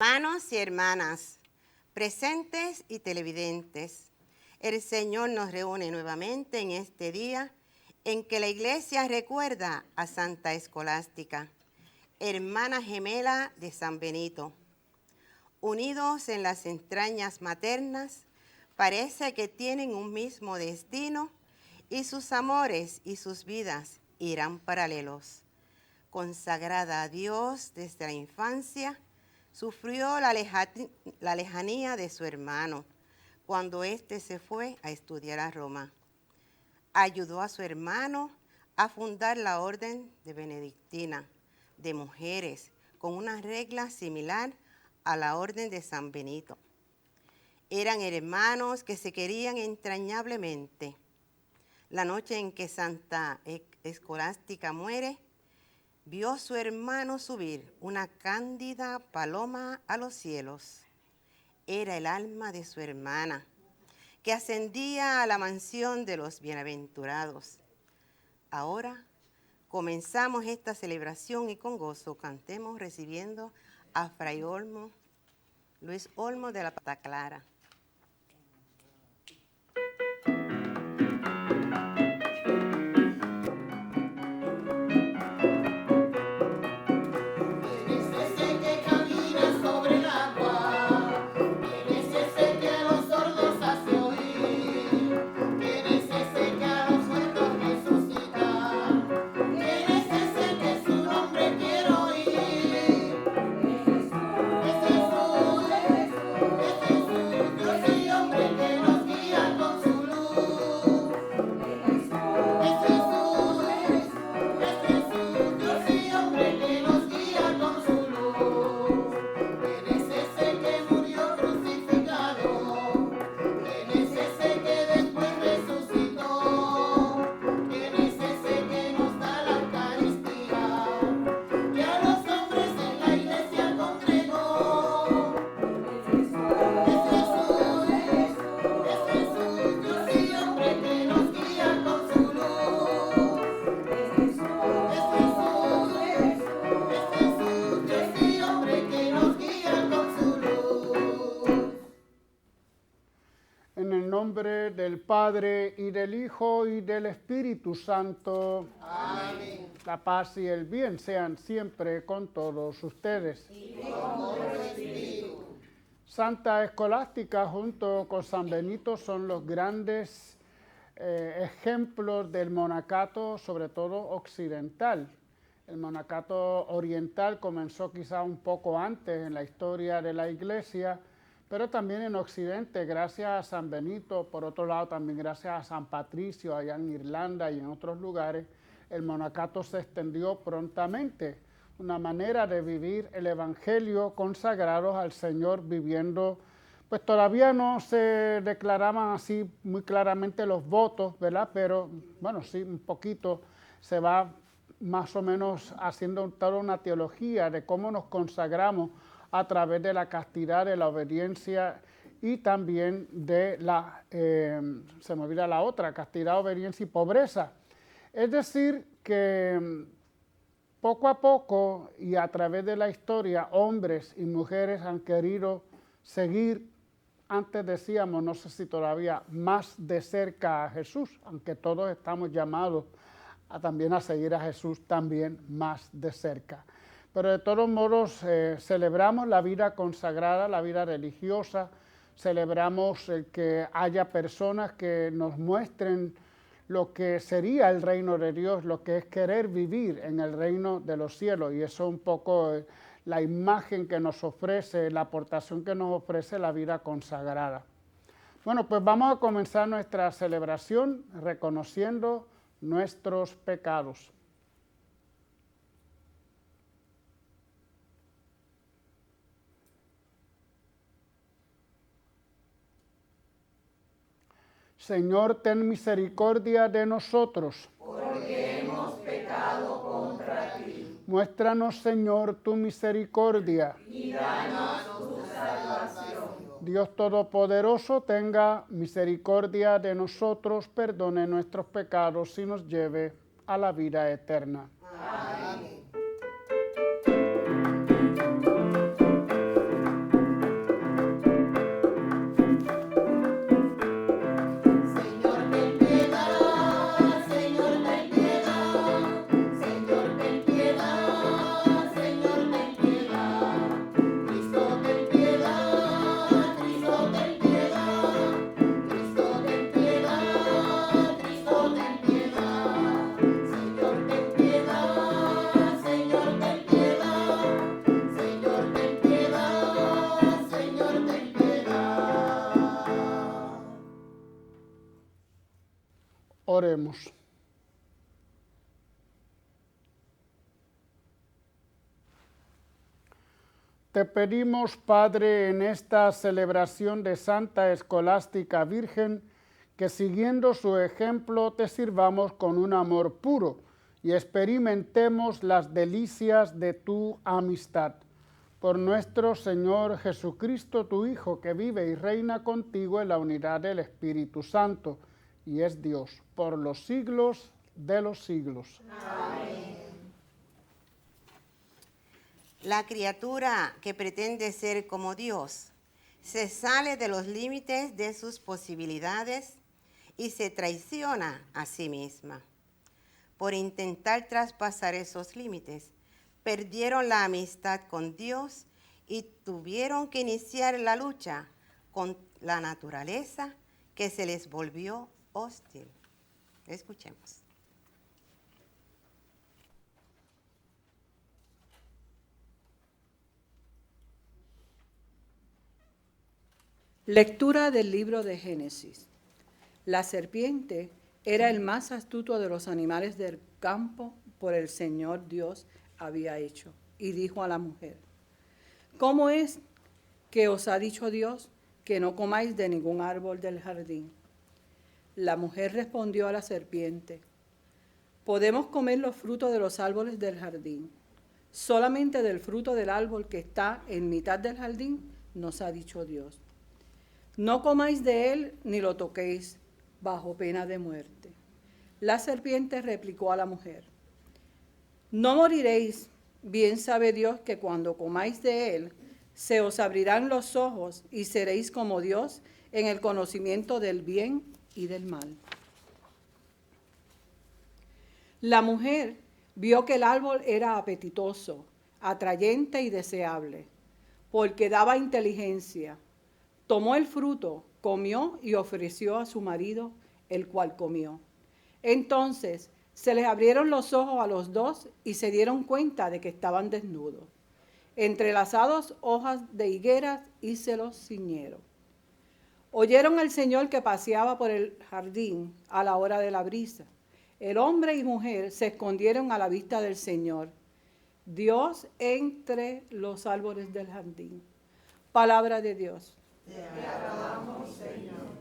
Hermanos y hermanas, presentes y televidentes, el Señor nos reúne nuevamente en este día en que la Iglesia recuerda a Santa Escolástica, hermana gemela de San Benito. Unidos en las entrañas maternas, parece que tienen un mismo destino y sus amores y sus vidas irán paralelos. Consagrada a Dios desde la infancia, sufrió la lejanía de su hermano cuando éste se fue a estudiar a Roma. Ayudó a su hermano a fundar la orden de Benedictina de mujeres con una regla similar a la orden de San Benito. Eran hermanos que se querían entrañablemente. La noche en que Santa Escolástica muere, vio su hermano subir una cándida paloma a los cielos. Era el alma de su hermana, que ascendía a la mansión de los bienaventurados. Ahora comenzamos esta celebración y con gozo cantemos recibiendo a Fray Luis Olmo de la Pata Clara. Del Padre, y del Hijo, y del Espíritu Santo. Amén. La paz y el bien sean siempre con todos ustedes. Y con tu espíritu. Santa Escolástica junto con San Benito son los grandes ejemplos del monacato, sobre todo occidental. El monacato oriental comenzó quizá un poco antes en la historia de la Iglesia, pero también en Occidente, gracias a San Benito, por otro lado también gracias a San Patricio, allá en Irlanda y en otros lugares, el monacato se extendió prontamente, una manera de vivir el Evangelio consagrados al Señor viviendo, pues todavía no se declaraban así muy claramente los votos, ¿verdad? Pero bueno, sí, un poquito se va más o menos haciendo toda una teología de cómo nos consagramos a través de la castidad, de la obediencia y también de la, se me olvida la otra, castidad, obediencia y pobreza. Es decir, que poco a poco y a través de la historia, hombres y mujeres han querido seguir, antes decíamos, no sé si todavía, más de cerca a Jesús, aunque todos estamos llamados también a seguir a Jesús también más de cerca. Pero de todos modos celebramos la vida consagrada, la vida religiosa, celebramos el que haya personas que nos muestren lo que sería el reino de Dios, lo que es querer vivir en el reino de los cielos, y eso es un poco la imagen que nos ofrece, la aportación que nos ofrece la vida consagrada. Bueno, pues vamos a comenzar nuestra celebración reconociendo nuestros pecados. Señor, ten misericordia de nosotros. Porque hemos pecado contra ti. Muéstranos, Señor, tu misericordia. Y danos tu salvación. Dios Todopoderoso, tenga misericordia de nosotros, perdone nuestros pecados y nos lleve a la vida eterna. Amén. Oremos. Te pedimos, Padre, en esta celebración de Santa Escolástica Virgen, que siguiendo su ejemplo te sirvamos con un amor puro y experimentemos las delicias de tu amistad. Por nuestro Señor Jesucristo, tu Hijo, que vive y reina contigo en la unidad del Espíritu Santo, y es Dios, por los siglos de los siglos. Amén. La criatura que pretende ser como Dios se sale de los límites de sus posibilidades y se traiciona a sí misma. Por intentar traspasar esos límites, perdieron la amistad con Dios y tuvieron que iniciar la lucha con la naturaleza que se les volvió hostil. Escuchemos. Lectura del libro de Génesis. La serpiente era el más astuto de los animales del campo por el Señor Dios había hecho, y dijo a la mujer: ¿Cómo es que os ha dicho Dios que no comáis de ningún árbol del jardín? La mujer respondió a la serpiente: podemos comer los frutos de los árboles del jardín. Solamente del fruto del árbol que está en mitad del jardín nos ha dicho Dios: no comáis de él ni lo toquéis, bajo pena de muerte. La serpiente replicó a la mujer: no moriréis. Bien sabe Dios que cuando comáis de él, se os abrirán los ojos y seréis como Dios en el conocimiento del bien y del mal. La mujer vio que el árbol era apetitoso, atrayente y deseable, porque daba inteligencia. Tomó el fruto, comió y ofreció a su marido, el cual comió. Entonces se les abrieron los ojos a los dos y se dieron cuenta de que estaban desnudos. Entrelazados hojas de higueras y se los ciñeron. Oyeron al Señor que paseaba por el jardín a la hora de la brisa. El hombre y mujer se escondieron a la vista del Señor, Dios entre los árboles del jardín. Palabra de Dios. Te alabamos, Señor.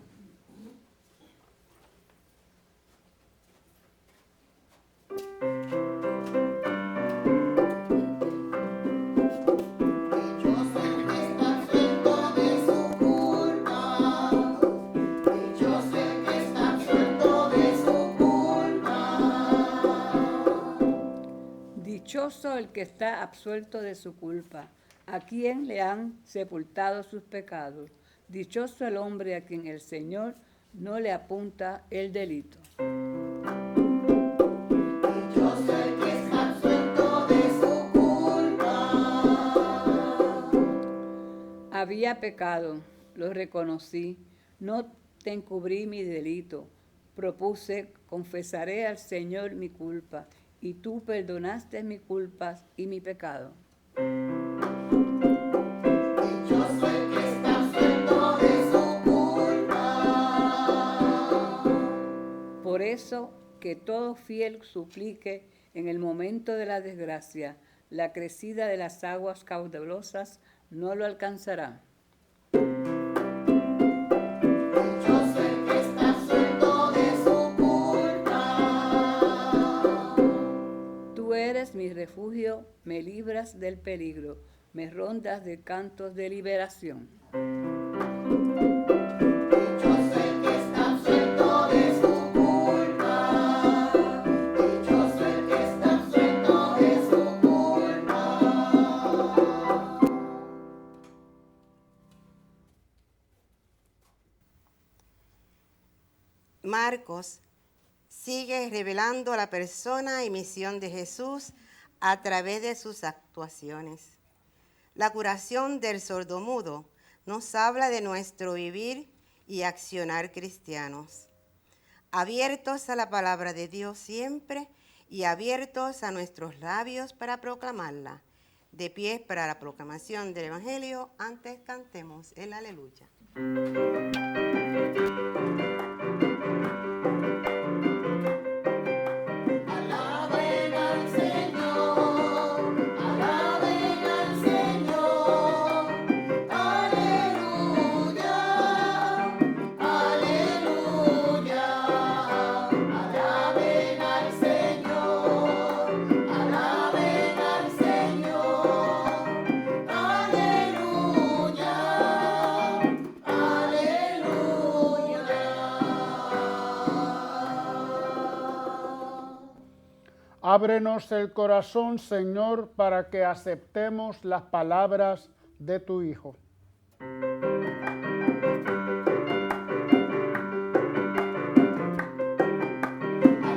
Dichoso el que está absuelto de su culpa, a quien le han sepultado sus pecados. Dichoso el hombre a quien el Señor no le apunta el delito. Dichoso el que está absuelto de su culpa. Había pecado, lo reconocí, no te encubrí mi delito. Propuse, confesaré al Señor mi culpa, y tú perdonaste mis culpas y mi pecado. Dichoso el que está absuelto de su culpa. Por eso, que todo fiel suplique en el momento de la desgracia, la crecida de las aguas caudalosas no lo alcanzará. Dichoso el que está absuelto de su culpa. Tú eres mi refugio, me libras del peligro, me rondas de cantos de liberación. Dichoso el que está absuelto de su culpa. Dichoso el que está absuelto de su culpa. Marcos sigue revelando la persona y misión de Jesús a través de sus actuaciones. La curación del sordomudo nos habla de nuestro vivir y accionar cristianos, abiertos a la palabra de Dios siempre y abiertos a nuestros labios para proclamarla. De pie para la proclamación del Evangelio, antes cantemos el aleluya. Ábrenos el corazón, Señor, para que aceptemos las palabras de tu Hijo.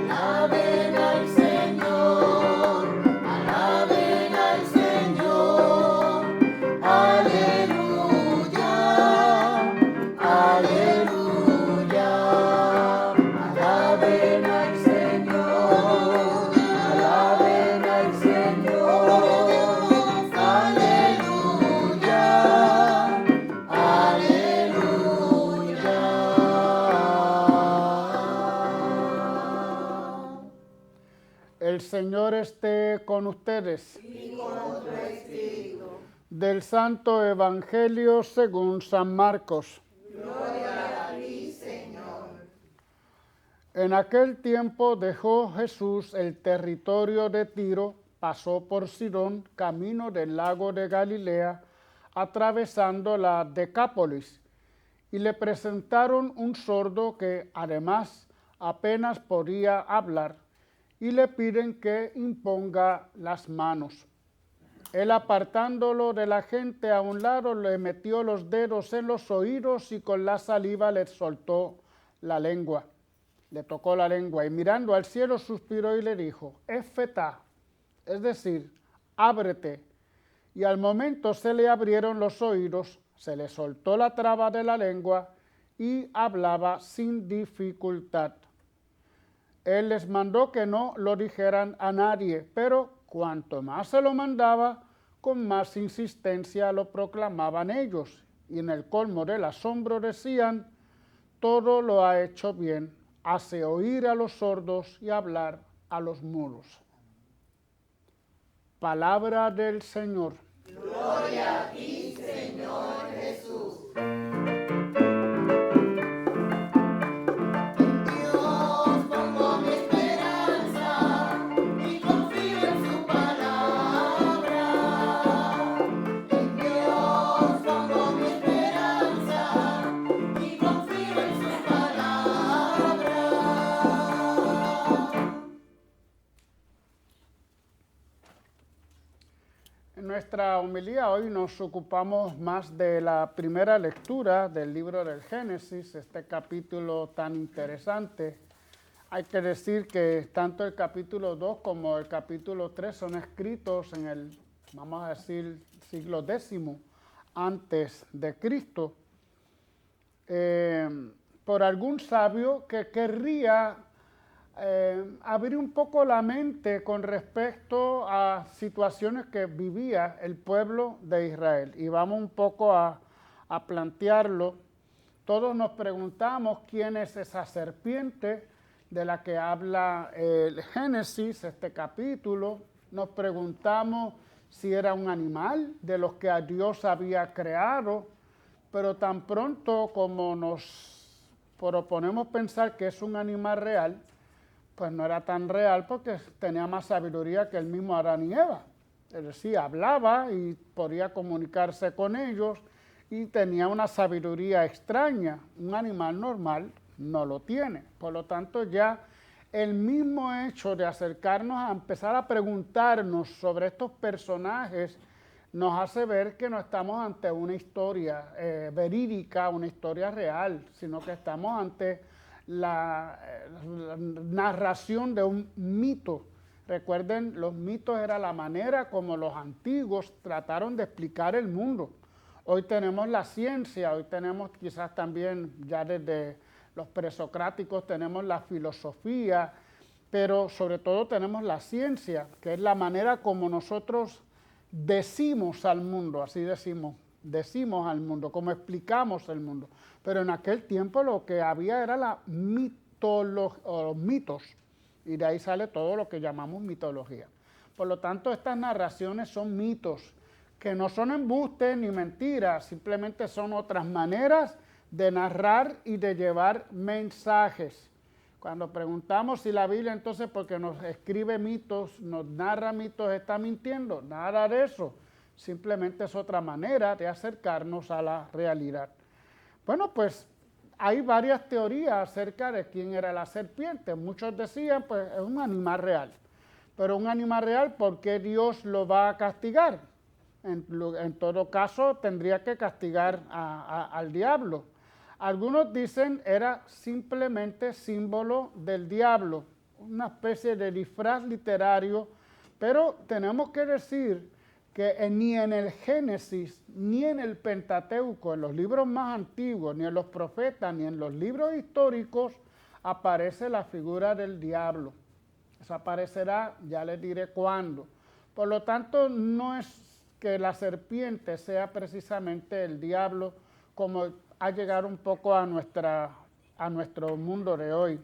Alaben al Señor, alaben al Señor, aleluya, aleluya. Alaben al Señor, alaben al Señor, aleluya, aleluya. El Señor esté con ustedes. Del Santo Evangelio según San Marcos. Gloria a ti, Señor. En aquel tiempo dejó Jesús el territorio de Tiro, pasó por Sidón, camino del lago de Galilea, atravesando la Decápolis, y le presentaron un sordo que además apenas podía hablar, y le piden que imponga las manos. Él, apartándolo de la gente a un lado, le metió los dedos en los oídos y con la saliva le soltó la lengua. Le tocó la lengua y mirando al cielo suspiró y le dijo, Efetá, es decir, ábrete. Y al momento se le abrieron los oídos, se le soltó la traba de la lengua y hablaba sin dificultad. Él les mandó que no lo dijeran a nadie, pero cuanto más se lo mandaba, con más insistencia lo proclamaban ellos. Y en el colmo del asombro decían, todo lo ha hecho bien, hace oír a los sordos y hablar a los mudos. Palabra del Señor. Gloria a ti, Señor Jesús. En Dios pongo mi esperanza y confío en su palabra. En Dios pongo mi esperanza y confío en su palabra. En nuestra homilía hoy nos ocupamos más de la primera lectura del libro del Génesis, este capítulo tan interesante. Hay que decir que tanto el capítulo 2 como el capítulo 3 son escritos en el, vamos a decir, siglo X antes de Cristo, por algún sabio que querría abrir un poco la mente con respecto a situaciones que vivía el pueblo de Israel. Y vamos un poco a plantearlo. Todos nos preguntamos quién es esa serpiente de la que habla el Génesis, este capítulo. Nos preguntamos si era un animal de los que a Dios había creado, pero tan pronto como nos proponemos pensar que es un animal real, pues no era tan real porque tenía más sabiduría que el mismo Adán y Eva. Es decir, hablaba y podía comunicarse con ellos y tenía una sabiduría extraña. Un animal normal no lo tiene. Por lo tanto, ya el mismo hecho de acercarnos a empezar a preguntarnos sobre estos personajes nos hace ver que no estamos ante una historia verídica, una historia real, sino que estamos ante la narración de un mito. Recuerden, los mitos era la manera como los antiguos trataron de explicar el mundo. Hoy tenemos la ciencia, hoy tenemos quizás también, ya desde los presocráticos tenemos la filosofía, pero sobre todo tenemos la ciencia, que es la manera como nosotros decimos al mundo, así decimos al mundo, como explicamos el mundo. Pero en aquel tiempo lo que había era la mitología, o los mitos, y de ahí sale todo lo que llamamos mitología. Por lo tanto, estas narraciones son mitos, que no son embustes ni mentiras, simplemente son otras maneras de narrar y de llevar mensajes. Cuando preguntamos si la Biblia entonces, porque nos escribe mitos, nos narra mitos, está mintiendo, nada de eso. Simplemente es otra manera de acercarnos a la realidad. Bueno, pues hay varias teorías acerca de quién era la serpiente. Muchos decían, pues es un animal real. Pero un animal real, ¿por qué Dios lo va a castigar? En todo caso, tendría que castigar al diablo. Algunos dicen era simplemente símbolo del diablo, una especie de disfraz literario, pero tenemos que decir que ni en el Génesis, ni en el Pentateuco, en los libros más antiguos, ni en los profetas, ni en los libros históricos, aparece la figura del diablo. Eso aparecerá, ya les diré cuándo. Por lo tanto, no es que la serpiente sea precisamente el diablo, como ha llegado un poco a nuestro mundo de hoy.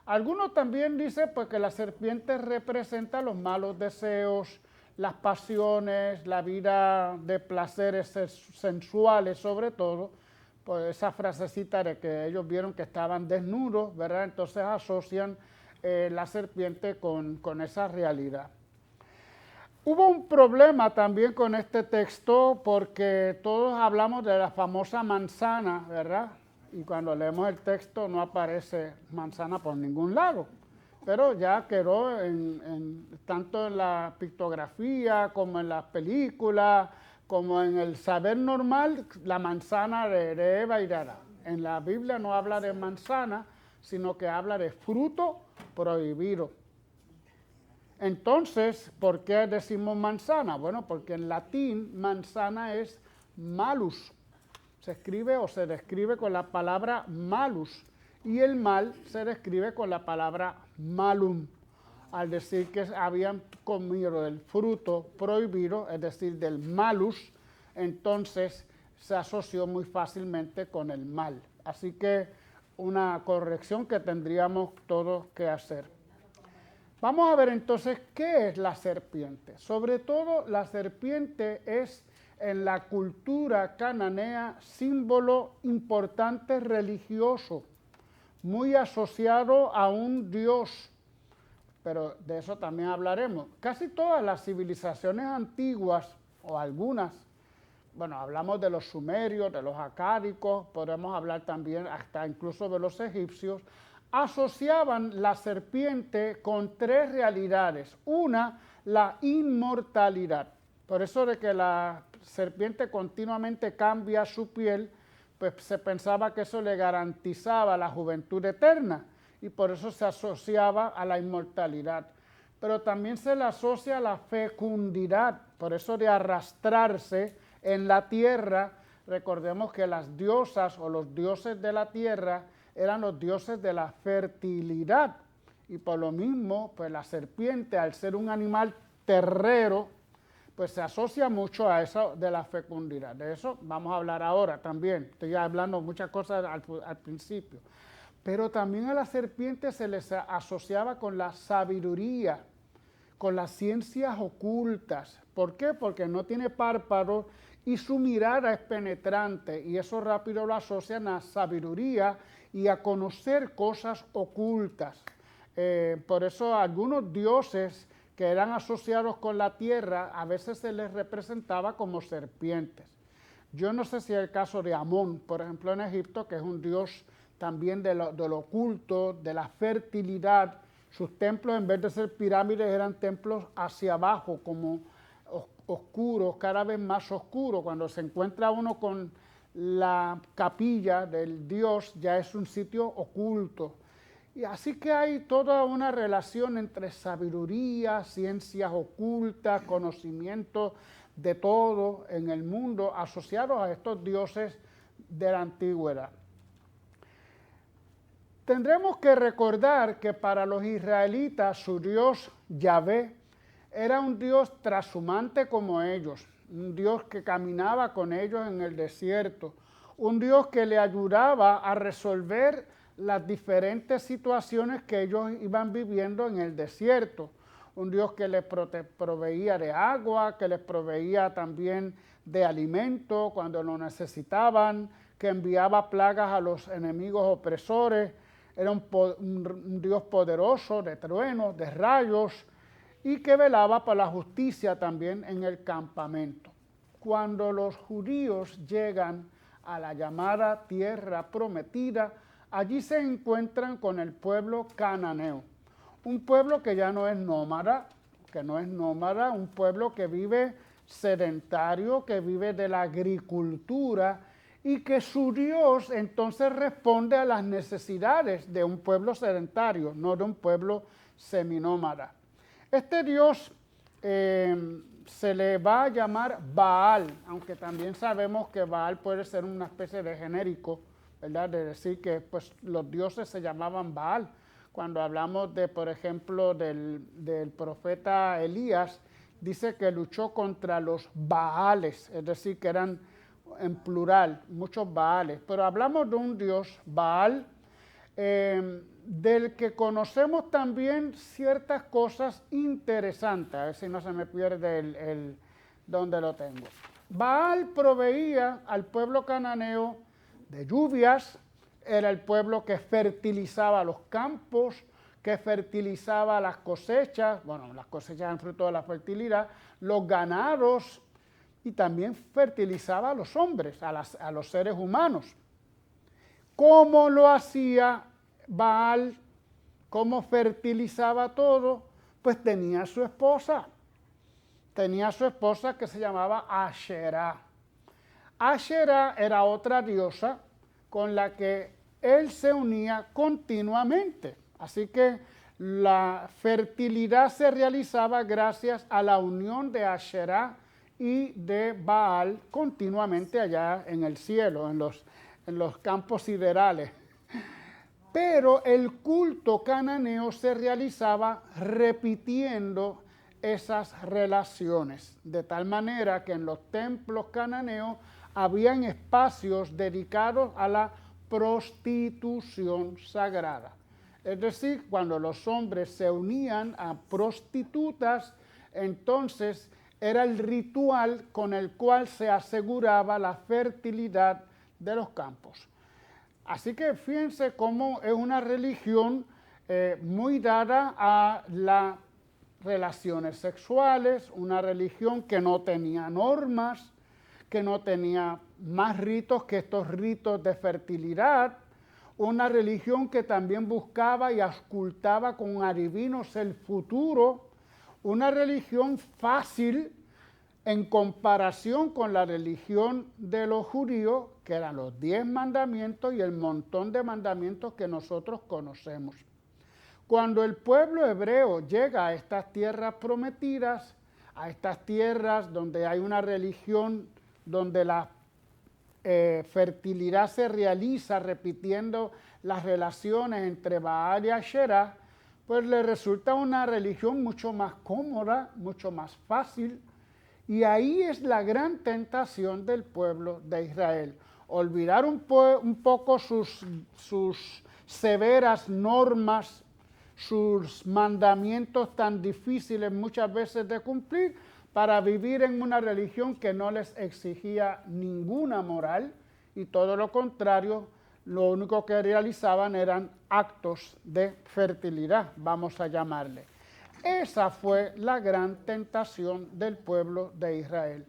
Algunos también dicen pues, que la serpiente representa los malos deseos, las pasiones, la vida de placeres sensuales sobre todo, pues esa frasecita de que ellos vieron que estaban desnudos, ¿verdad? Entonces asocian la serpiente con esa realidad. Hubo un problema también con este texto porque todos hablamos de la famosa manzana, ¿verdad? Y cuando leemos el texto no aparece manzana por ningún lado. Pero ya quedó tanto en la pictografía como en las películas, como en el saber normal, la manzana de Eva y de Adán. En la Biblia no habla de manzana, sino que habla de fruto prohibido. Entonces, ¿por qué decimos manzana? Bueno, porque en latín manzana es malus. Se escribe o se describe con la palabra malus. Y el mal se describe con la palabra malum, al decir que habían comido del fruto prohibido, es decir, del malus, entonces se asoció muy fácilmente con el mal. Así que una corrección que tendríamos todos que hacer. Vamos a ver entonces qué es la serpiente. Sobre todo la serpiente es en la cultura cananea símbolo importante religioso, muy asociado a un dios, pero de eso también hablaremos. Casi todas las civilizaciones antiguas, o algunas, bueno, hablamos de los sumerios, de los acádicos, podemos hablar también hasta incluso de los egipcios, asociaban la serpiente con tres realidades. Una, la inmortalidad. Por eso de que la serpiente continuamente cambia su piel, pues se pensaba que eso le garantizaba la juventud eterna y por eso se asociaba a la inmortalidad. Pero también se le asocia a la fecundidad, por eso de arrastrarse en la tierra. Recordemos que las diosas o los dioses de la tierra eran los dioses de la fertilidad y por lo mismo, pues la serpiente, al ser un animal terrero, pues se asocia mucho a eso de la fecundidad. De eso vamos a hablar ahora también. Estoy hablando muchas cosas al principio. Pero también a la serpiente se les asociaba con la sabiduría, con las ciencias ocultas. ¿Por qué? Porque no tiene párpados y su mirada es penetrante y eso rápido lo asocian a sabiduría y a conocer cosas ocultas. Por eso algunos dioses que eran asociados con la tierra, a veces se les representaba como serpientes. Yo no sé si es el caso de Amón, por ejemplo, en Egipto, que es un dios también de lo oculto, de la fertilidad. Sus templos, en vez de ser pirámides, eran templos hacia abajo, como oscuros, cada vez más oscuros. Cuando se encuentra uno con la capilla del dios, ya es un sitio oculto. Y así que hay toda una relación entre sabiduría, ciencias ocultas, conocimiento de todo en el mundo asociados a estos dioses de la antigüedad. Tendremos que recordar que para los israelitas su Dios Yahvé era un Dios trashumante como ellos, un Dios que caminaba con ellos en el desierto, un Dios que le ayudaba a resolver las diferentes situaciones que ellos iban viviendo en el desierto. Un Dios que les proveía de agua, que les proveía también de alimento cuando lo necesitaban, que enviaba plagas a los enemigos opresores. Era un Dios poderoso de truenos, de rayos, y que velaba por la justicia también en el campamento. Cuando los judíos llegan a la llamada tierra prometida, allí se encuentran con el pueblo cananeo, un pueblo que ya no es nómada, que no es nómada, un pueblo que vive sedentario, que vive de la agricultura y que su Dios entonces responde a las necesidades de un pueblo sedentario, no de un pueblo seminómada. Este Dios se le va a llamar Baal, aunque también sabemos que Baal puede ser una especie de genérico, ¿verdad? De decir que pues, los dioses se llamaban Baal. Cuando hablamos de, por ejemplo, del profeta Elías, dice que luchó contra los Baales, es decir, que eran en plural, muchos Baales. Pero hablamos de un dios, Baal, del que conocemos también ciertas cosas interesantes. A ver si no se me pierde donde lo tengo. Baal proveía al pueblo cananeo de lluvias, era el pueblo que fertilizaba los campos, que fertilizaba las cosechas, bueno, las cosechas eran fruto de la fertilidad, los ganados, y también fertilizaba a los hombres, a los seres humanos. ¿Cómo lo hacía Baal? ¿Cómo fertilizaba todo? Pues tenía su esposa. Tenía su esposa que se llamaba Asherá. Asherá era otra diosa con la que él se unía continuamente. Así que la fertilidad se realizaba gracias a la unión de Asherá y de Baal continuamente allá en el cielo, en los campos siderales. Pero el culto cananeo se realizaba repitiendo esas relaciones, de tal manera que en los templos cananeos habían espacios dedicados a la prostitución sagrada. Es decir, cuando los hombres se unían a prostitutas, entonces era el ritual con el cual se aseguraba la fertilidad de los campos. Así que fíjense cómo es una religión muy dada a las relaciones sexuales, una religión que no tenía normas, que no tenía más ritos que estos ritos de fertilidad, una religión que también buscaba y auscultaba con adivinos el futuro, una religión fácil en comparación con la religión de los judíos, que eran los 10 mandamientos y el montón de mandamientos que nosotros conocemos. Cuando el pueblo hebreo llega a estas tierras prometidas, a estas tierras donde hay una religión, donde la fertilidad se realiza repitiendo las relaciones entre Baal y Asherá, pues le resulta una religión mucho más cómoda, mucho más fácil. Y ahí es la gran tentación del pueblo de Israel. Olvidar un poco sus severas normas, sus mandamientos tan difíciles muchas veces de cumplir, para vivir en una religión que no les exigía ninguna moral y todo lo contrario, lo único que realizaban eran actos de fertilidad, vamos a llamarle. Esa fue la gran tentación del pueblo de Israel.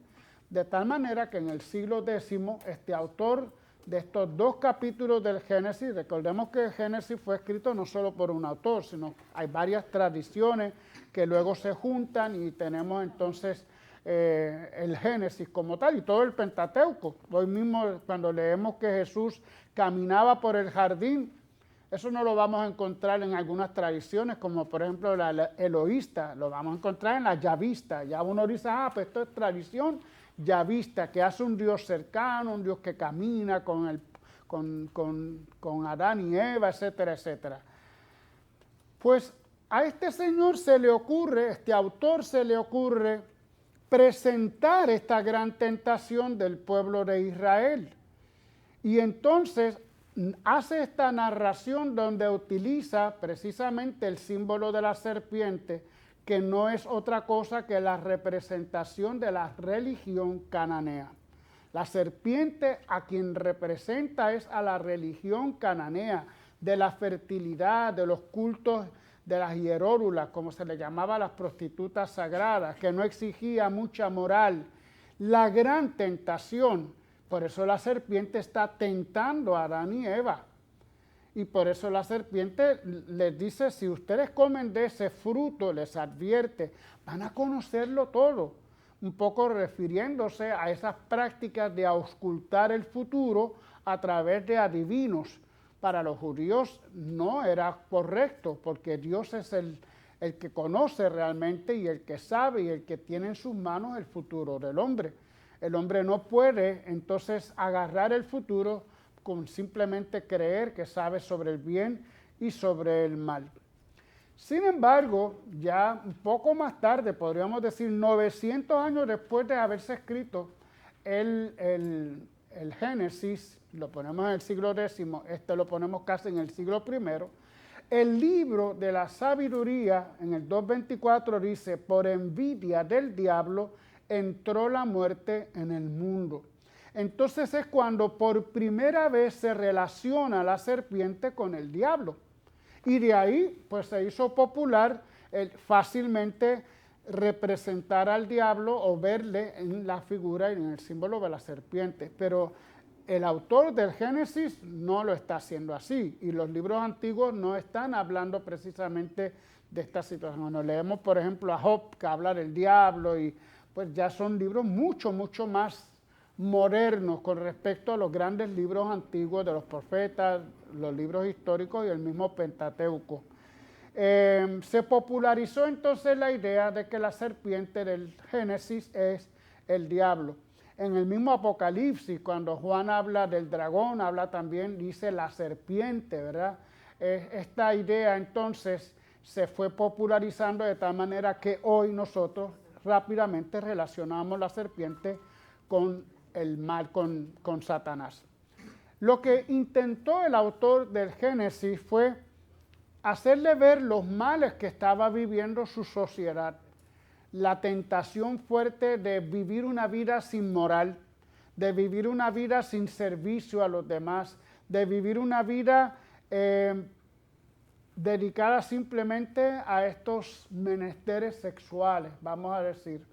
De tal manera que en el siglo X, este autor de estos 2 capítulos del Génesis, recordemos que el Génesis fue escrito no solo por un autor, sino hay varias tradiciones que luego se juntan y tenemos entonces el Génesis como tal y todo el Pentateuco. Hoy mismo cuando leemos que Jesús caminaba por el jardín, eso no lo vamos a encontrar en algunas tradiciones, como por ejemplo la eloísta, lo vamos a encontrar en la yavista. Ya uno dice, pues esto es tradición yavista, que hace un Dios cercano, un Dios que camina con Adán y Eva, etcétera, etcétera. Pues a este señor se le ocurre, este autor se le ocurre presentar esta gran tentación del pueblo de Israel. Y entonces hace esta narración donde utiliza precisamente el símbolo de la serpiente, que no es otra cosa que la representación de la religión cananea. La serpiente a quien representa es a la religión cananea, de la fertilidad, de los cultos de las hierórulas, como se le llamaba a las prostitutas sagradas, que no exigía mucha moral. La gran tentación, por eso la serpiente está tentando a Adán y Eva. Y por eso la serpiente les dice, si ustedes comen de ese fruto, les advierte, van a conocerlo todo. Un poco refiriéndose a esas prácticas de auscultar el futuro a través de adivinos. Para los judíos no era correcto, porque Dios es el que conoce realmente y el que sabe y el que tiene en sus manos el futuro del hombre. El hombre no puede entonces agarrar el futuro con simplemente creer que sabe sobre el bien y sobre el mal. Sin embargo, ya un poco más tarde, podríamos decir 900 años después de haberse escrito el Génesis, lo ponemos en el siglo X, este lo ponemos casi en el siglo I, el libro de la sabiduría en el 2:24 dice, por envidia del diablo entró la muerte en el mundo. Entonces es cuando por primera vez se relaciona la serpiente con el diablo. Y de ahí pues se hizo popular fácilmente representar al diablo o verle en la figura y en el símbolo de la serpiente. Pero el autor del Génesis no lo está haciendo así y los libros antiguos no están hablando precisamente de esta situación. Cuando leemos, por ejemplo, a Job, que habla del diablo, y pues ya son libros mucho más modernos con respecto a los grandes libros antiguos de los profetas, los libros históricos y el mismo Pentateuco. Se popularizó entonces la idea de que la serpiente del Génesis es el diablo. En el mismo Apocalipsis, cuando Juan habla del dragón, habla también, dice la serpiente, ¿verdad? Esta idea entonces se fue popularizando de tal manera que hoy nosotros rápidamente relacionamos la serpiente con el mal, con Satanás. Lo que intentó el autor del Génesis fue hacerle ver los males que estaba viviendo su sociedad, la tentación fuerte de vivir una vida sin moral, de vivir una vida sin servicio a los demás, de vivir una vida dedicada simplemente a estos menesteres sexuales, vamos a decir,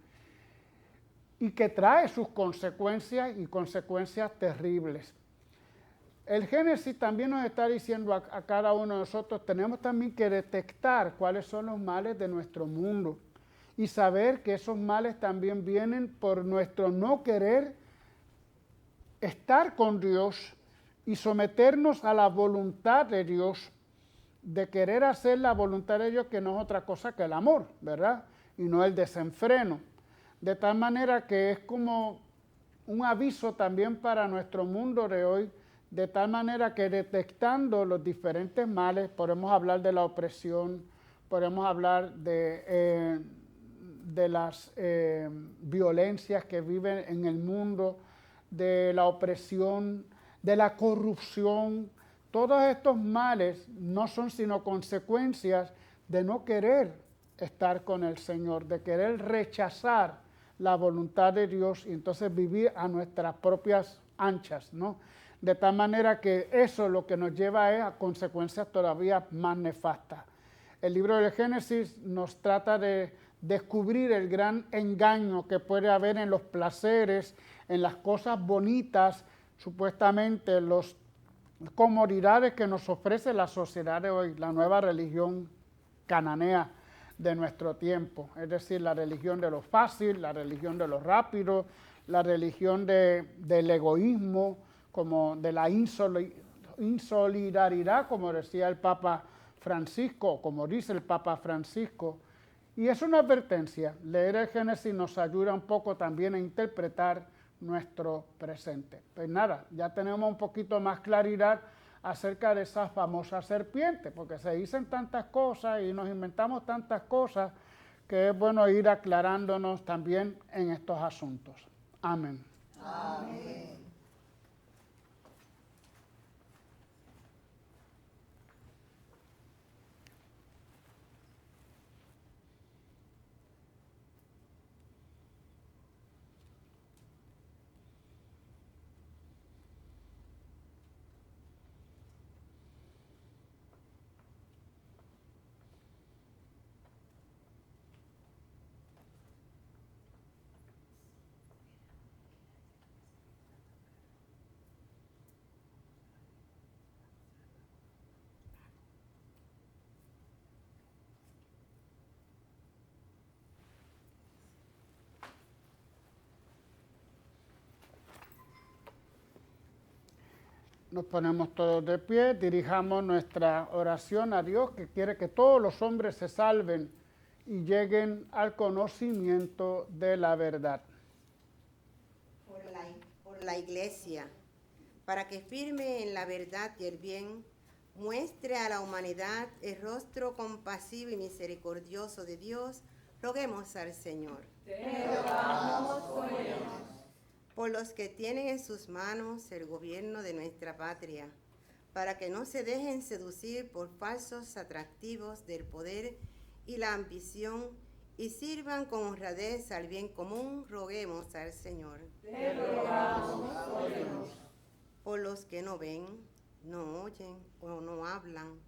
y que trae sus consecuencias y consecuencias terribles. El Génesis también nos está diciendo a cada uno de nosotros, tenemos también que detectar cuáles son los males de nuestro mundo y saber que esos males también vienen por nuestro no querer estar con Dios y someternos a la voluntad de Dios, de querer hacer la voluntad de Dios, que no es otra cosa que el amor, ¿verdad? Y no el desenfreno. De tal manera que es como un aviso también para nuestro mundo de hoy, de tal manera que detectando los diferentes males, podemos hablar de la opresión, podemos hablar de las violencias que viven en el mundo, de la opresión, de la corrupción. Todos estos males no son sino consecuencias de no querer estar con el Señor, de querer rechazar la voluntad de Dios y entonces vivir a nuestras propias anchas, ¿no? De tal manera que eso lo que nos lleva es a consecuencias todavía más nefastas. El libro del Génesis nos trata de descubrir el gran engaño que puede haber en los placeres, en las cosas bonitas, supuestamente los comodidades que nos ofrece la sociedad de hoy, la nueva religión cananea de nuestro tiempo, es decir, la religión de lo fácil, la religión de lo rápido, la religión del egoísmo, como de la insolidaridad, como decía el Papa Francisco, como dice el Papa Francisco. Y es una advertencia, leer el Génesis nos ayuda un poco también a interpretar nuestro presente. Pues nada, ya tenemos un poquito más claridad acerca de esa famosa serpiente, porque se dicen tantas cosas y nos inventamos tantas cosas que es bueno ir aclarándonos también en estos asuntos. Amén. Amén. Nos ponemos todos de pie, dirijamos nuestra oración a Dios, que quiere que todos los hombres se salven y lleguen al conocimiento de la verdad. Por la iglesia, para que firme en la verdad y el bien, muestre a la humanidad el rostro compasivo y misericordioso de Dios, roguemos al Señor. Por los que tienen en sus manos el gobierno de nuestra patria, para que no se dejen seducir por falsos atractivos del poder y la ambición, y sirvan con honradez al bien común, roguemos al Señor. Por los que no ven, no oyen o no hablan,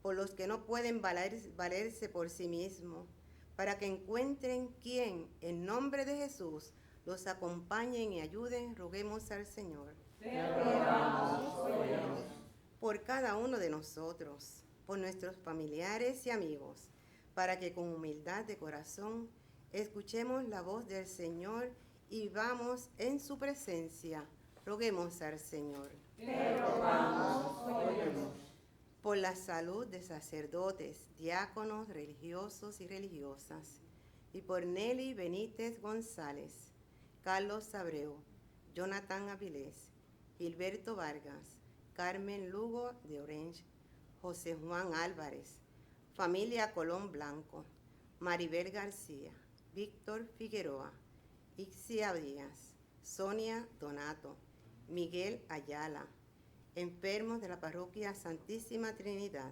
por los que no pueden valerse por sí mismos, para que encuentren quien, en nombre de Jesús, los acompañen y ayuden, roguemos al Señor. Por cada uno de nosotros, por nuestros familiares y amigos, para que con humildad de corazón escuchemos la voz del Señor y vivamos en su presencia, roguemos al Señor. Por la salud de sacerdotes, diáconos, religiosos y religiosas, y por Nelly Benítez González, Carlos Abreu, Jonathan Avilés, Gilberto Vargas, Carmen Lugo de Orange, José Juan Álvarez, familia Colón Blanco, Maribel García, Víctor Figueroa, Ixia Díaz, Sonia Donato, Miguel Ayala, enfermos de la parroquia Santísima Trinidad,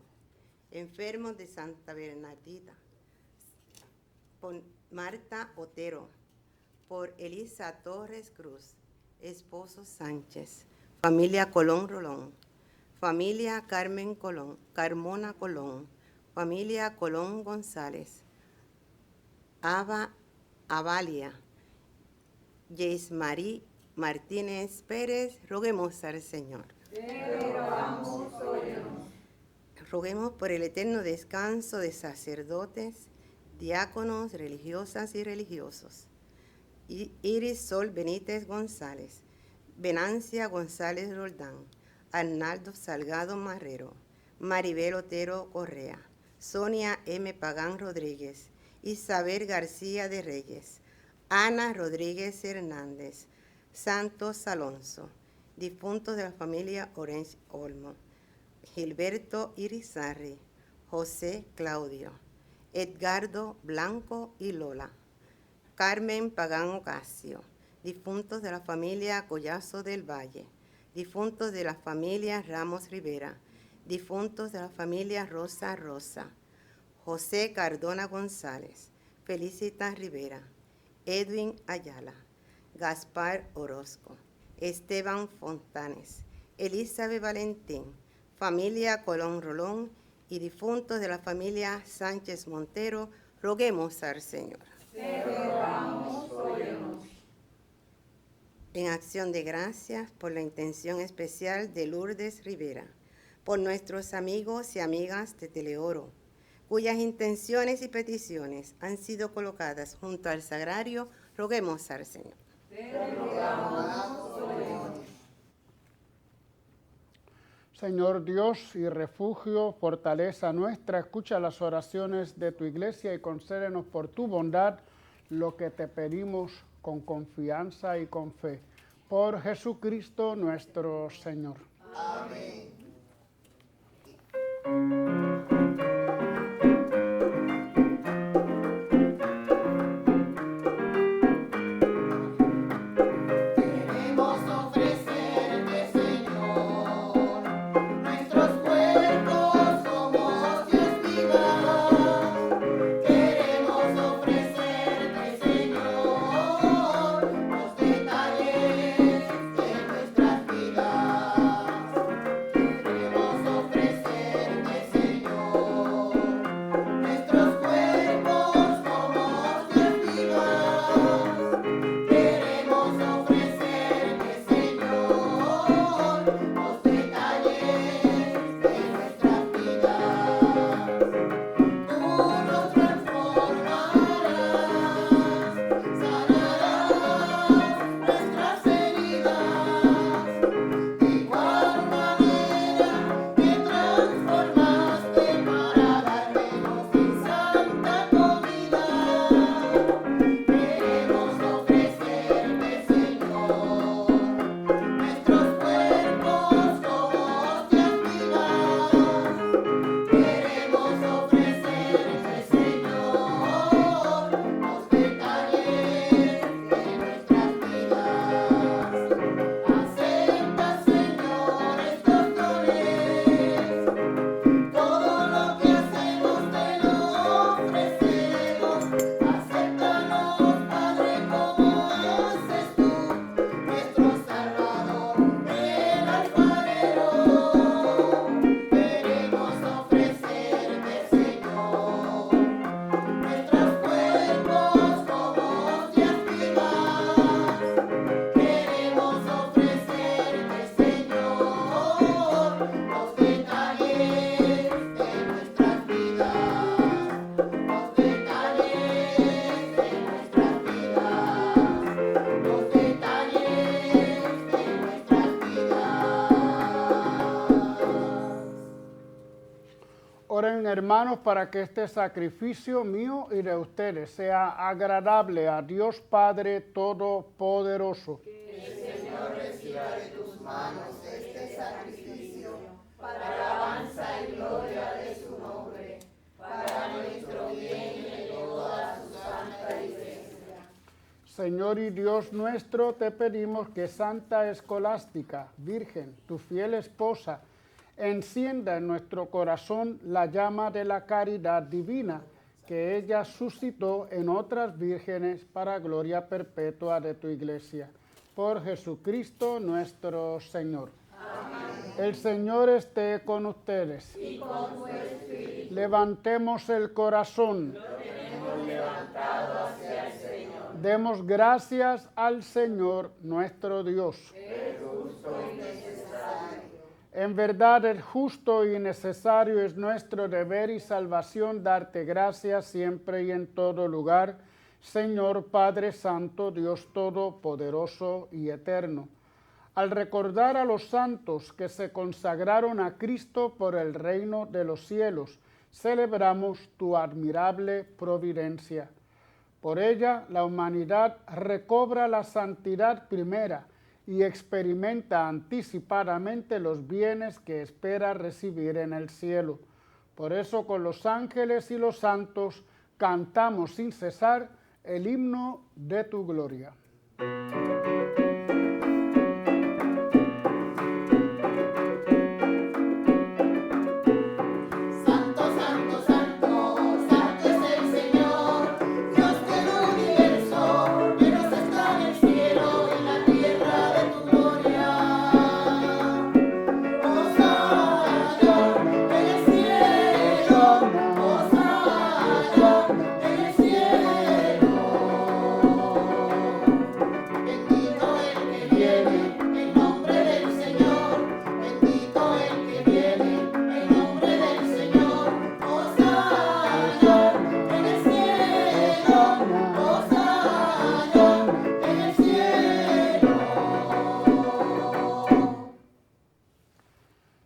enfermos de Santa Bernardita, por Marta Otero, por Elisa Torres Cruz, esposo Sánchez, familia Colón Rolón, familia Carmen Colón, Carmona Colón, familia Colón González, Avalia, Yesmarí Martínez Pérez, roguemos al Señor. Roguemos por el eterno descanso de sacerdotes, diáconos, religiosas y religiosos. Iris Sol Benítez González, Venancia González Roldán, Arnaldo Salgado Marrero, Maribel Otero Correa, Sonia M. Pagán Rodríguez, Isabel García de Reyes, Ana Rodríguez Hernández, Santos Alonso, difuntos de la familia Orange Olmo, Gilberto Irizarry, José Claudio, Edgardo Blanco y Lola, Carmen Pagán Ocasio, difuntos de la familia Collazo del Valle, difuntos de la familia Ramos Rivera, difuntos de la familia Rosa Rosa, José Cardona González, Felicita Rivera, Edwin Ayala, Gaspar Orozco, Esteban Fontanes, Elizabeth Valentín, familia Colón Rolón y difuntos de la familia Sánchez Montero, roguemos al Señor. En acción de gracias por la intención especial de Lourdes Rivera, por nuestros amigos y amigas de Teleoro, cuyas intenciones y peticiones han sido colocadas junto al sagrario, roguemos al Señor. Señor Dios y refugio, fortaleza nuestra, escucha las oraciones de tu iglesia y concédenos por tu bondad lo que te pedimos con confianza y con fe. Por Jesucristo nuestro Señor. Amén. Queremos ofrecerte, Señor, nuestros cuerpos como hostias vivas. Queremos ofrecerte, Señor, los detalles de nuestras vidas. Oren, hermanos, para que este sacrificio mío y de ustedes sea agradable a Dios Padre Todopoderoso. Señor y Dios nuestro, te pedimos que Santa Escolástica, Virgen, tu fiel esposa, encienda en nuestro corazón la llama de la caridad divina que ella suscitó en otras vírgenes para gloria perpetua de tu iglesia. Por Jesucristo nuestro Señor. Amén. El Señor esté con ustedes. Y con tu espíritu. Levantemos el corazón. Lo tenemos levantado hacia el Señor. Demos gracias al Señor nuestro Dios. Es justo y necesario. En verdad es justo y necesario, es nuestro deber y salvación darte gracias siempre y en todo lugar, Señor Padre Santo, Dios Todopoderoso y Eterno. Al recordar a los santos que se consagraron a Cristo por el reino de los cielos, celebramos tu admirable providencia. Por ella, la humanidad recobra la santidad primera y experimenta anticipadamente los bienes que espera recibir en el cielo. Por eso, con los ángeles y los santos, cantamos sin cesar el himno de tu gloria.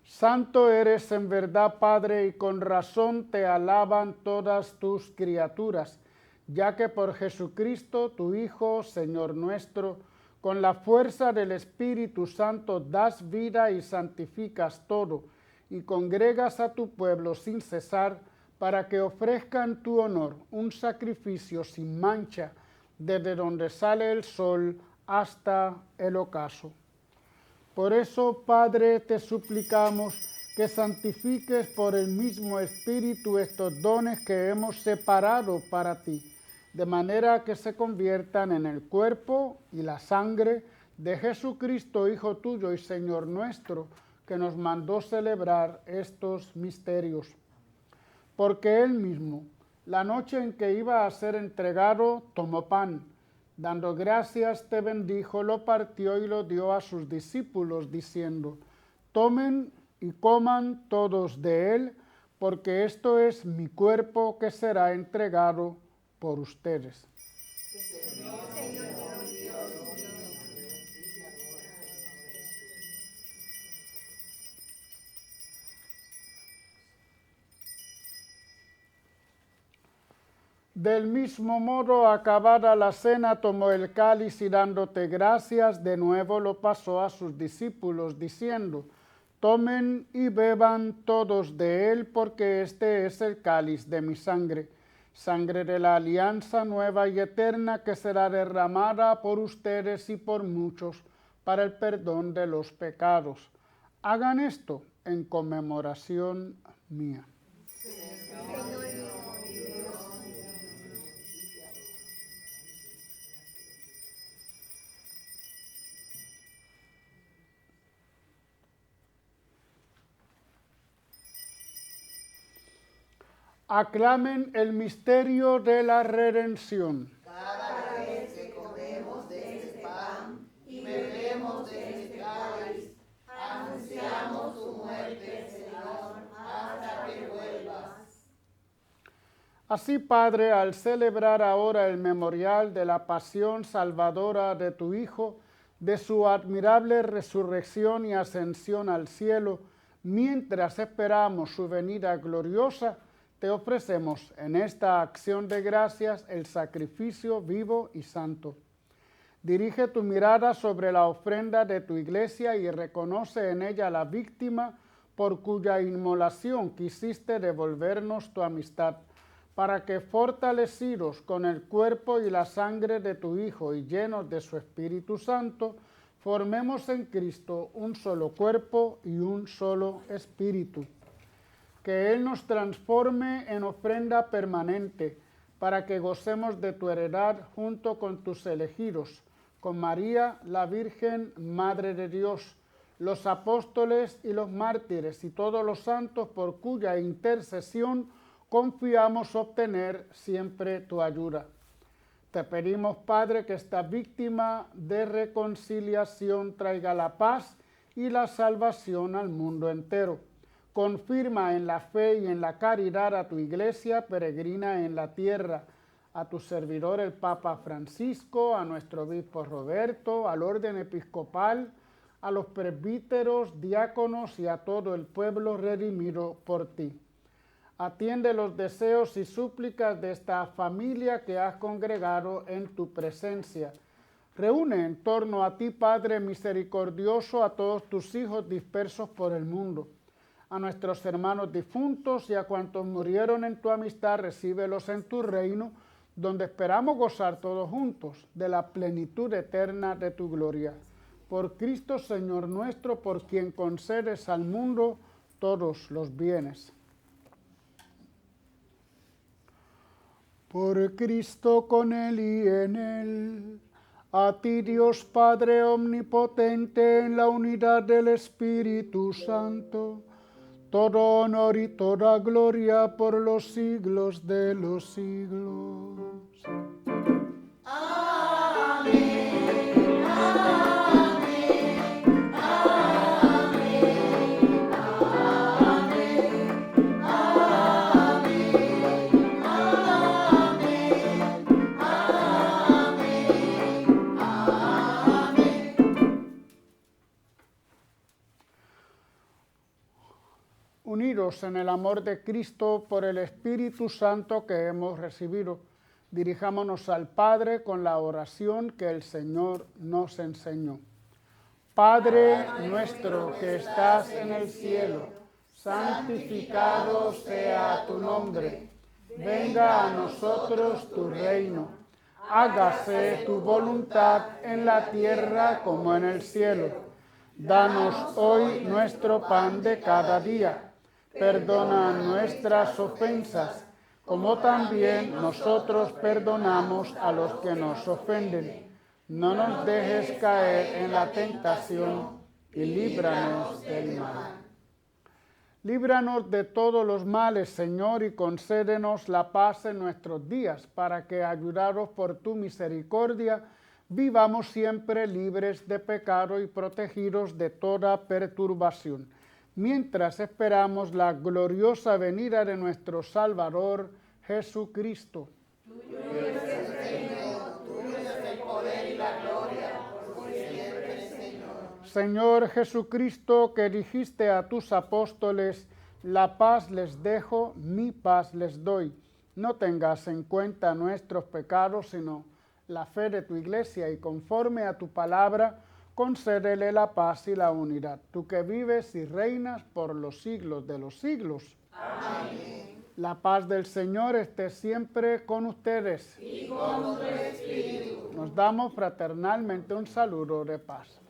Santo eres en verdad, Padre, y con razón te alaban todas tus criaturas, ya que por Jesucristo, tu Hijo, Señor nuestro, con la fuerza del Espíritu Santo das vida y santificas todo, y congregas a tu pueblo sin cesar, para que ofrezca en tu honor un sacrificio sin mancha, desde donde sale el sol hasta el ocaso. Por eso, Padre, te suplicamos que santifiques por el mismo Espíritu estos dones que hemos separado para ti, de manera que se conviertan en el cuerpo y la sangre de Jesucristo, Hijo tuyo y Señor nuestro, que nos mandó celebrar estos misterios. Porque Él mismo, la noche en que iba a ser entregado, tomó pan, dando gracias, te bendijo, lo partió y lo dio a sus discípulos, diciendo: tomen y coman todos de él, porque esto es mi cuerpo que será entregado por ustedes. Del mismo modo, acabada la cena, tomó el cáliz y dándote gracias, de nuevo lo pasó a sus discípulos, diciendo: tomen y beban todos de él, porque este es el cáliz de mi sangre, sangre de la alianza nueva y eterna, que será derramada por ustedes y por muchos para el perdón de los pecados. Hagan esto en conmemoración mía. Aclamen el misterio de la redención. Cada vez que comemos de este pan y bebemos de este cáliz, anunciamos tu muerte, Señor, hasta que vuelvas. Así, Padre, al celebrar ahora el memorial de la pasión salvadora de tu Hijo, de su admirable resurrección y ascensión al cielo, Mientras esperamos su venida gloriosa, te ofrecemos en esta acción de gracias el sacrificio vivo y santo. Dirige tu mirada sobre la ofrenda de tu iglesia y reconoce en ella la víctima por cuya inmolación quisiste devolvernos tu amistad, para que fortalecidos con el cuerpo y la sangre de tu Hijo y llenos de su Espíritu Santo, formemos en Cristo un solo cuerpo y un solo espíritu. Que Él nos transforme en ofrenda permanente, para que gocemos de tu heredad junto con tus elegidos, con María, la Virgen, Madre de Dios, los apóstoles y los mártires y todos los santos por cuya intercesión confiamos obtener siempre tu ayuda. Te pedimos, Padre, que esta víctima de reconciliación traiga la paz y la salvación al mundo entero. Confirma en la fe y en la caridad a tu iglesia peregrina en la tierra, a tu servidor el Papa Francisco, a nuestro obispo Roberto, al orden episcopal, a los presbíteros, diáconos y a todo el pueblo redimido por ti. Atiende los deseos y súplicas de esta familia que has congregado en tu presencia. Reúne en torno a ti, Padre misericordioso, a todos tus hijos dispersos por el mundo. A nuestros hermanos difuntos y a cuantos murieron en tu amistad, recíbelos en tu reino, donde esperamos gozar todos juntos de la plenitud eterna de tu gloria. Por Cristo Señor nuestro, por quien concedes al mundo todos los bienes. Por Cristo, con Él y en Él, a ti Dios Padre omnipotente, en la unidad del Espíritu Santo, todo honor y toda gloria por los siglos de los siglos. Unidos en el amor de Cristo por el Espíritu Santo que hemos recibido, dirijámonos al Padre con la oración que el Señor nos enseñó. Padre nuestro que estás en el cielo, santificado sea tu nombre. Venga a nosotros tu reino. Hágase tu voluntad en la tierra como en el cielo. Danos hoy nuestro pan de cada día. Perdona nuestras ofensas, como también nosotros perdonamos a los que nos ofenden. No nos dejes caer en la tentación y líbranos del mal. Líbranos de todos los males, Señor, y concédenos la paz en nuestros días, para que, ayudados por tu misericordia, vivamos siempre libres de pecado y protegidos de toda perturbación, mientras esperamos la gloriosa venida de nuestro Salvador Jesucristo. Tuyo es el reino, tuyo es el poder y la gloria, por siempre, Señor. Señor Jesucristo, que dijiste a tus apóstoles, la paz les dejo, mi paz les doy. No tengas en cuenta nuestros pecados, sino la fe de tu iglesia, y conforme a tu palabra, concédele la paz y la unidad, tú que vives y reinas por los siglos de los siglos. Amén. La paz del Señor esté siempre con ustedes. Y con tu espíritu. Nos damos fraternalmente un saludo de paz.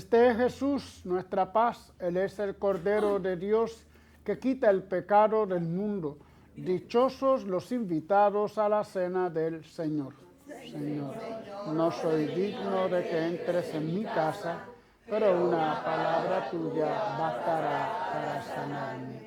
Este es Jesús, nuestra paz. Él es el Cordero de Dios que quita el pecado del mundo. Dichosos los invitados a la cena del Señor. Señor, no soy digno de que entres en mi casa, pero una palabra tuya bastará para sanarme.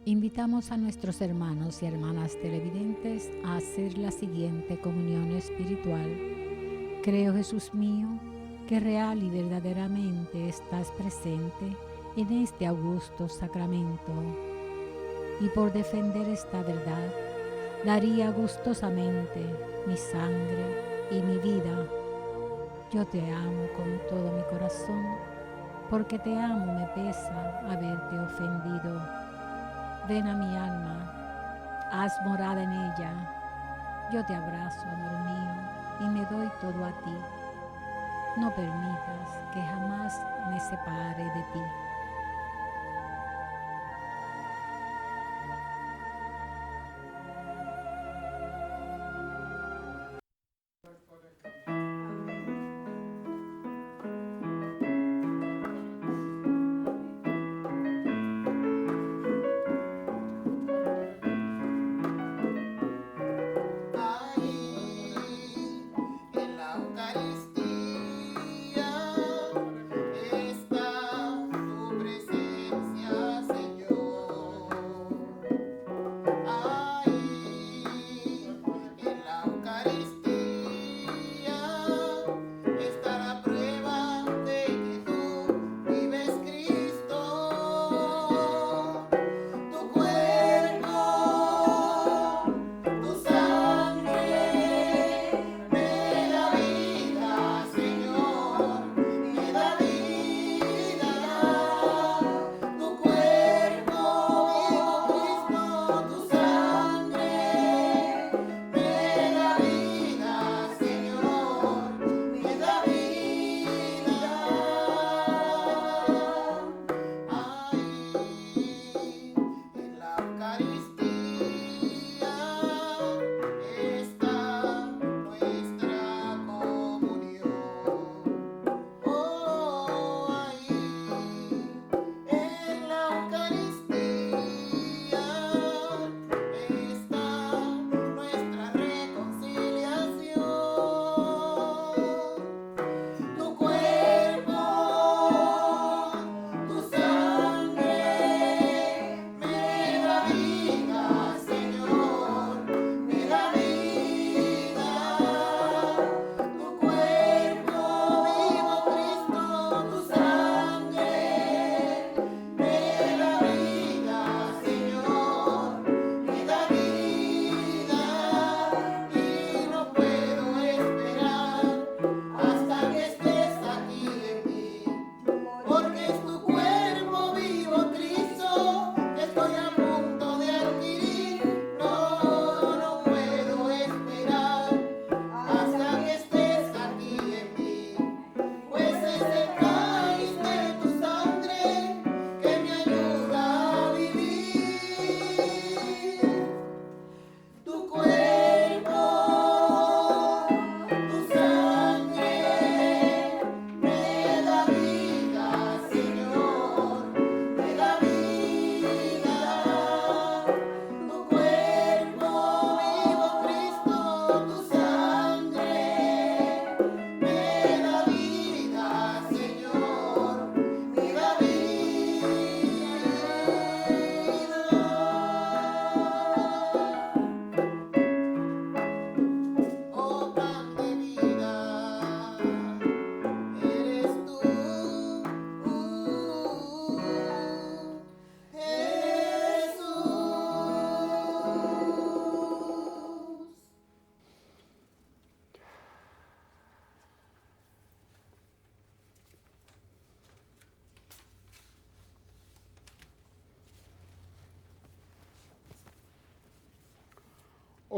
Invitamos a nuestros hermanos y hermanas televidentes a hacer la siguiente comunión espiritual. Creo, Jesús mío, que real y verdaderamente estás presente en este augusto sacramento. Y por defender esta verdad, daría gustosamente mi sangre y mi vida. Yo te amo con todo mi corazón, porque te amo me pesa haberte ofendido. Ven a mi alma, haz morada en ella. Yo te abrazo, amor mío, y me doy todo a ti. No permitas que jamás me separe de ti. En la Eucaristía está su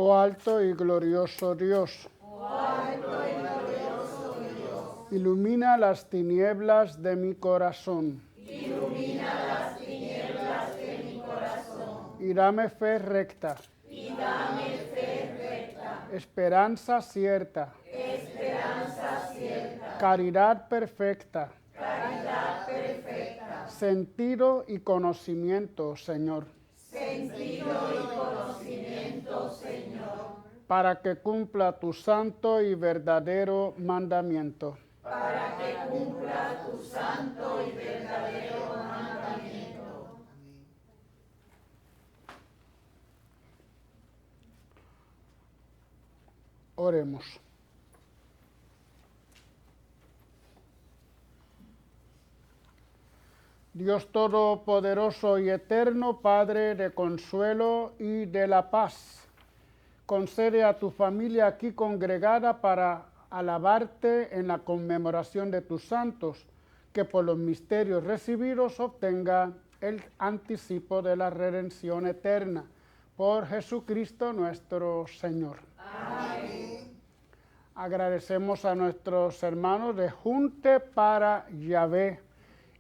Oh alto y glorioso Dios. Ilumina las tinieblas de mi corazón. Y dame fe recta. Esperanza cierta. Caridad perfecta. Sentido y conocimiento, Señor. Para que cumpla tu santo y verdadero mandamiento. Oremos. Dios Todopoderoso y Eterno, Padre de consuelo y de la paz, concede a tu familia aquí congregada para alabarte en la conmemoración de tus santos, que por los misterios recibidos obtenga el anticipo de la redención eterna. Por Jesucristo nuestro Señor. Amén. Agradecemos a nuestros hermanos de Junte para Yahvé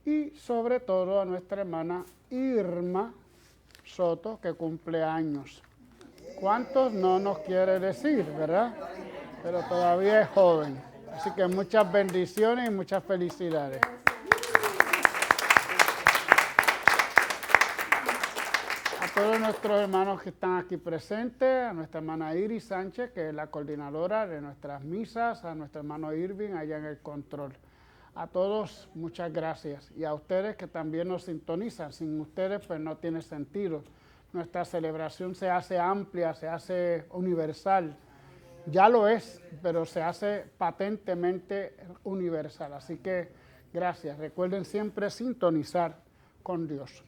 y sobre todo a nuestra hermana Irma Soto, que cumple años. ¿Cuántos no nos quiere decir, verdad? Pero todavía es joven. Así que muchas bendiciones y muchas felicidades. A todos nuestros hermanos que están aquí presentes, a nuestra hermana Iris Sánchez, que es la coordinadora de nuestras misas, a nuestro hermano Irving allá en el control. A todos, muchas gracias. Y a ustedes que también nos sintonizan. Sin ustedes, pues no tiene sentido. Nuestra celebración se hace amplia, se hace universal. Ya lo es, pero se hace patentemente universal. Así que gracias. Recuerden siempre sintonizar con Dios.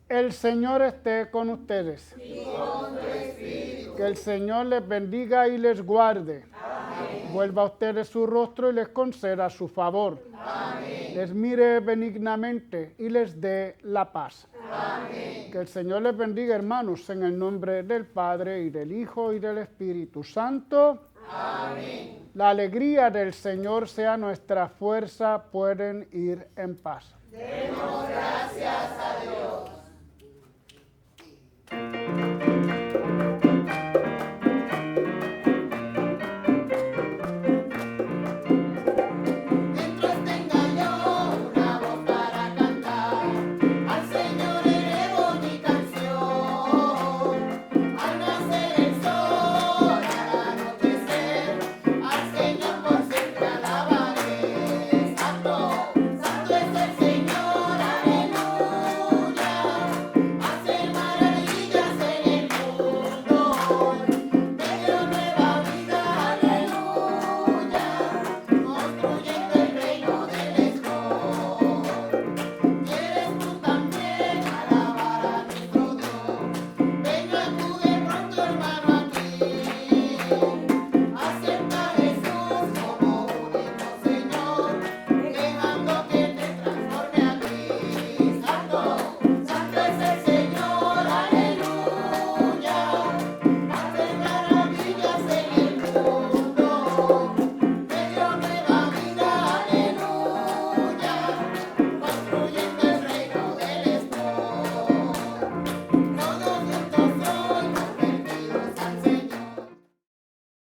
El Señor esté con ustedes. Y con tu espíritu. Que el Señor les bendiga y les guarde. Amén. Vuelva a ustedes su rostro y les conceda su favor. Amén. Les mire benignamente y les dé la paz. Amén. Que el Señor les bendiga, hermanos, en el nombre del Padre y del Hijo y del Espíritu Santo. Amén. La alegría del Señor sea nuestra fuerza. Pueden ir en paz. Demos gracias a Dios.